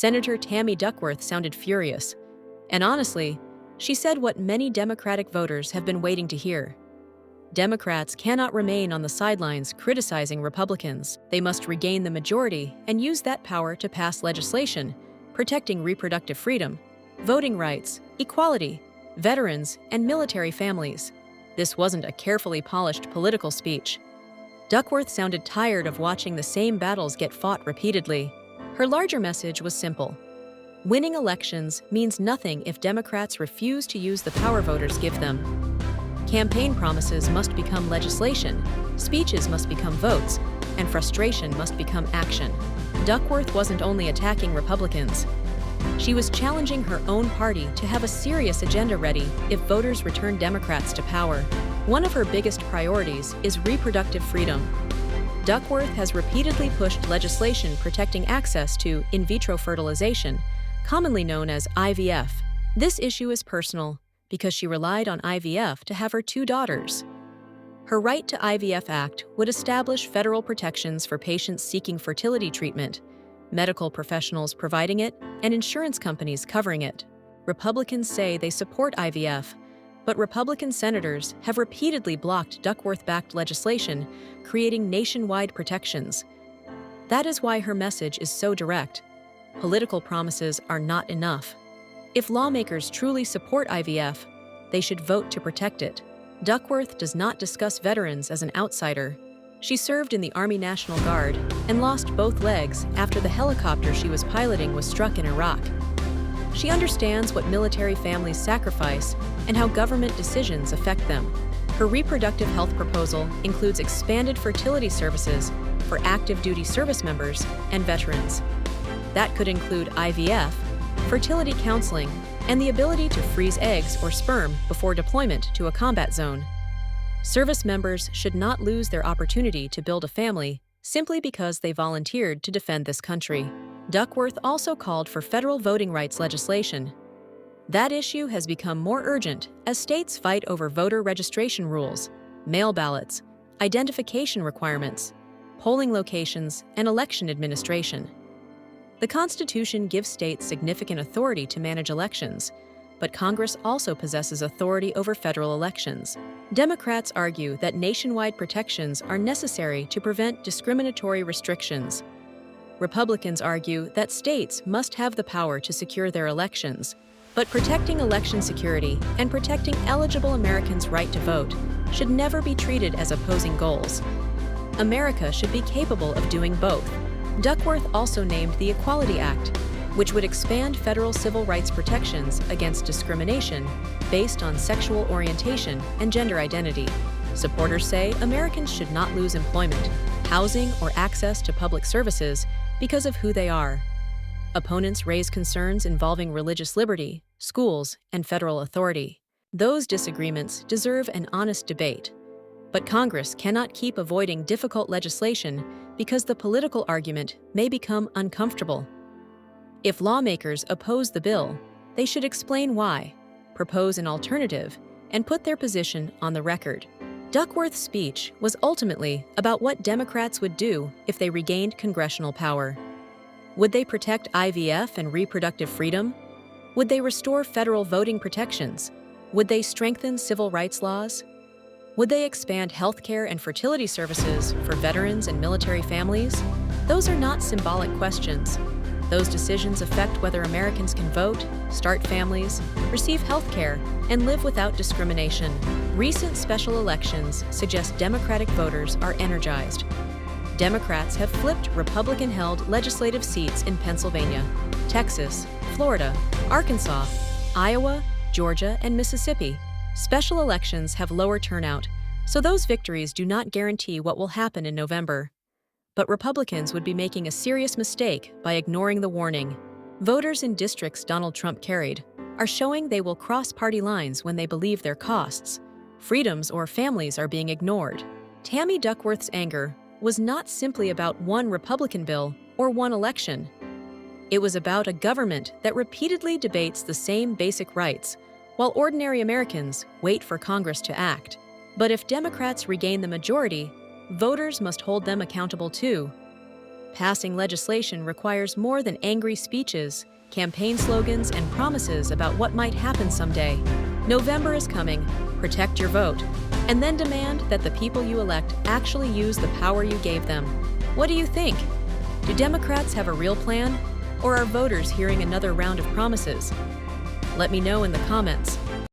Senator Tammy Duckworth sounded furious. And honestly, she said what many Democratic voters have been waiting to hear. Democrats cannot remain on the sidelines criticizing Republicans. They must regain the majority and use that power to pass legislation protecting reproductive freedom, voting rights, equality, veterans, and military families. This wasn't a carefully polished political speech. Duckworth sounded tired of watching the same battles get fought repeatedly. Her larger message was simple. Winning elections means nothing if Democrats refuse to use the power voters give them. Campaign promises must become legislation, speeches must become votes, and frustration must become action. Duckworth wasn't only attacking Republicans. She was challenging her own party to have a serious agenda ready if voters return Democrats to power. One of her biggest priorities is reproductive freedom. Duckworth has repeatedly pushed legislation protecting access to in vitro fertilization, commonly known as IVF. This issue is personal because she relied on IVF to have her 2 daughters. Her Right to IVF Act would establish federal protections for patients seeking fertility treatment, medical professionals providing it, and insurance companies covering it. Republicans say they support IVF, but Republican senators have repeatedly blocked Duckworth-backed legislation, creating nationwide protections. That is why her message is so direct. Political promises are not enough. If lawmakers truly support IVF, they should vote to protect it. Duckworth does not discuss veterans as an outsider. She served in the Army National Guard and lost both legs after the helicopter she was piloting was struck in Iraq. She understands what military families sacrifice and how government decisions affect them. Her reproductive health proposal includes expanded fertility services for active duty service members and veterans. That could include IVF, fertility counseling, and the ability to freeze eggs or sperm before deployment to a combat zone. Service members should not lose their opportunity to build a family simply because they volunteered to defend this country. Duckworth also called for federal voting rights legislation. That issue has become more urgent as states fight over voter registration rules, mail ballots, identification requirements, polling locations, and election administration. The Constitution gives states significant authority to manage elections, but Congress also possesses authority over federal elections. Democrats argue that nationwide protections are necessary to prevent discriminatory restrictions. Republicans argue that states must have the power to secure their elections, but protecting election security and protecting eligible Americans' right to vote should never be treated as opposing goals. America should be capable of doing both. Duckworth also named the Equality Act, which would expand federal civil rights protections against discrimination based on sexual orientation and gender identity. Supporters say Americans should not lose employment, housing, or access to public services because of who they are. Opponents raise concerns involving religious liberty, schools, and federal authority. Those disagreements deserve an honest debate. But Congress cannot keep avoiding difficult legislation because the political argument may become uncomfortable. If lawmakers oppose the bill, they should explain why, propose an alternative, and put their position on the record. Duckworth's speech was ultimately about what Democrats would do if they regained congressional power. Would they protect IVF and reproductive freedom? Would they restore federal voting protections? Would they strengthen civil rights laws? Would they expand health care and fertility services for veterans and military families? Those are not symbolic questions. Those decisions affect whether Americans can vote, start families, receive health care, and live without discrimination. Recent special elections suggest Democratic voters are energized. Democrats have flipped Republican-held legislative seats in Pennsylvania, Texas, Florida, Arkansas, Iowa, Georgia, and Mississippi. Special elections have lower turnout, so those victories do not guarantee what will happen in November. But Republicans would be making a serious mistake by ignoring the warning. Voters in districts Donald Trump carried are showing they will cross party lines when they believe their costs, freedoms, or families are being ignored. Tammy Duckworth's anger was not simply about one Republican bill or one election. It was about a government that repeatedly debates the same basic rights, while ordinary Americans wait for Congress to act. But if Democrats regain the majority, voters must hold them accountable too. Passing legislation requires more than angry speeches, campaign slogans, and promises about what might happen someday. November is coming. Protect your vote, and then demand that the people you elect actually use the power you gave them. What do you think? Do Democrats have a real plan, or are voters hearing another round of promises? Let me know in the comments.